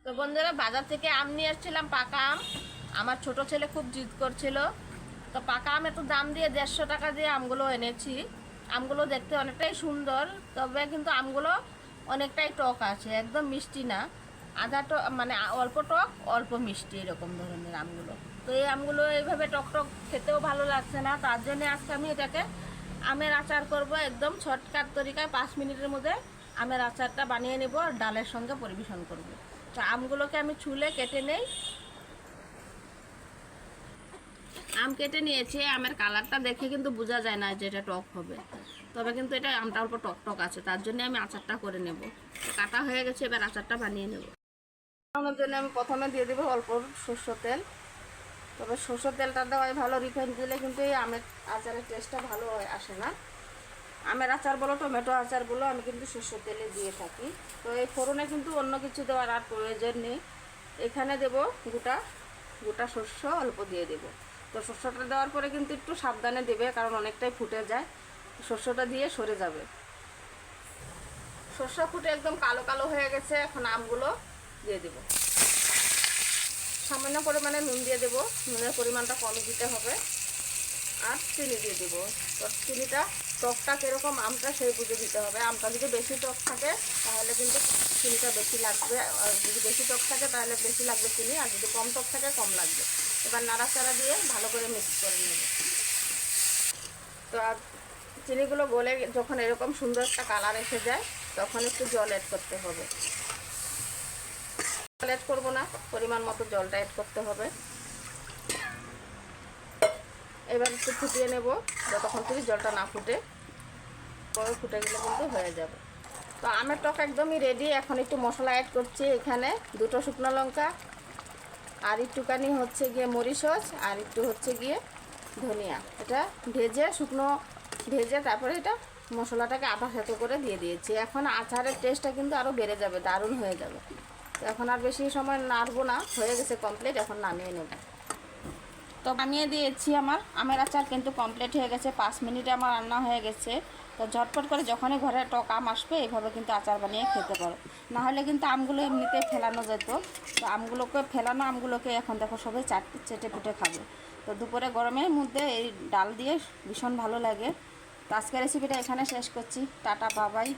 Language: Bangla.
তো বন্ধুরা, বাজার থেকে আম নিয়ে এসেছিলাম, পাকা আম। আমার ছোট ছেলে খুব জিদ করছিল, তো পাকা আম এত দাম দিয়ে 150 টাকা দিয়ে আমগুলো এনেছি। আমগুলো দেখতে অনেকটাই সুন্দর, তবে কিন্তু আমগুলো অনেকটাই টক আছে, একদম মিষ্টি না। আধা টক মানে অল্প টক অল্প মিষ্টি, এরকম ধরনের আমগুলো। তো এই আমগুলো এইভাবে টক টক খেতেও ভালো লাগছে না, তার জন্য আজকে আমি এটাকে আমের আচার করব। একদম শর্টকাট তরিকায় 5 মিনিটের মধ্যে আমের আচারটা বানিয়ে নেব আর ডালের সঙ্গে পরিবেশন করব। তো আমগুলোকে আমি ছুলে কেটে নেই। আম কেটে নিয়েছি, আমের কালারটা দেখে কিন্তু বোঝা যায় না যে এটা টক হবে, তবে কিন্তু এটা আমটা অল্প টক টক আছে, তার জন্য আমি আচারটা করে নেব। কাটা হয়ে গেছে, এবার আচারটা বানিয়ে নেব। বানানোর জন্য আমি প্রথমে দিয়ে দেবো অল্প সরষের তেল। তবে সরষের তেলটা দেওয়াই ভালো, রিফাইন দিলে কিন্তু এই আমের আচারের টেস্টটা ভালো আসে না। আমের আচার বলো টমেটো আচার বলো, আমি কিন্তু সরষের তেলে দিয়ে থাকি। তো এই ফোড়নে কিন্তু অন্য কিছু দেওয়ার আর প্রয়োজন নেই। এখানে দেব গোটা গোটা শস্য অল্প দিয়ে দেব। তো শস্যটা দেওয়ার পরে কিন্তু একটু সাবধানে দেবে, কারণ অনেকটাই ফুটে যায়। শস্যটা দিয়ে সরে যাবে। শস্য ফুটে একদম কালো কালো হয়ে গেছে, এখন আমগুলো দিয়ে দেব। সামান্য পরিমাণে নুন দিয়ে দেব, নুনের পরিমাণটা কমই দিতে হবে। আর চিনি দিয়ে দেবো। তো চিনিটা টকটা কীরকম আমটা সেই বুঝে দিতে হবে। আমটা যদি বেশি টক থাকে তাহলে কিন্তু চিনিটা বেশি লাগবে, আর যদি বেশি টক থাকে তাহলে বেশি লাগবে চিনি, আর যদি কম টক থাকে কম লাগবে। এবার নাড়াচাড়া দিয়ে ভালো করে মিক্স করে নেব। তো আর চিনিগুলো গলে যখন এরকম সুন্দর একটা কালার এসে যায়, তখন একটু জল অ্যাড করতে হবে। জল অ্যাড করবো না, পরিমাণ মতো জলটা অ্যাড করতে হবে। এবার একটু ফুটিয়ে নেব, যতক্ষণ থেকে জলটা না ফুটে। পরে ফুটে গেলে কিন্তু হয়ে যাবে। তো আমের টক একদমই রেডি। এখন একটু মশলা অ্যাড করছি। এখানে 2টো শুকনো লঙ্কা, আর একটুখানি হচ্ছে গিয়ে মরিচ, আর একটু হচ্ছে গিয়ে ধনিয়া। এটা শুকনো ভেজে তারপরে এটা মশলাটাকে আধা সেদ্ধ করে দিয়ে দিয়েছি। এখন আচারের টেস্টটা কিন্তু আরও বেড়ে যাবে, দারুণ হয়ে যাবে। তো এখন আর বেশি সময় নাড়বো না, হয়ে গেছে কমপ্লিট। এখন নামিয়ে নেব। তো নামিয়ে দিয়েছি, আমার আমের আচার কিন্তু কমপ্লিট হয়ে গেছে। 5 মিনিটে আমার রান্না হয়ে গেছে। তো ঝটপট করে যখনই ঘরে টক আম আসবে এইভাবে কিন্তু আচার বানিয়ে খেতে পারো। নাহলে কিন্তু আমগুলো এমনিতে ফেলানো যেত। তো আমগুলোকে এখন দেখো সবাই চেটে পুটে খাবে। তো দুপুরে গরমের মধ্যে এই ডাল দিয়ে ভীষণ ভালো লাগে। তো আজকের রেসিপিটা এখানে শেষ করছি। টাটা, বাবাই।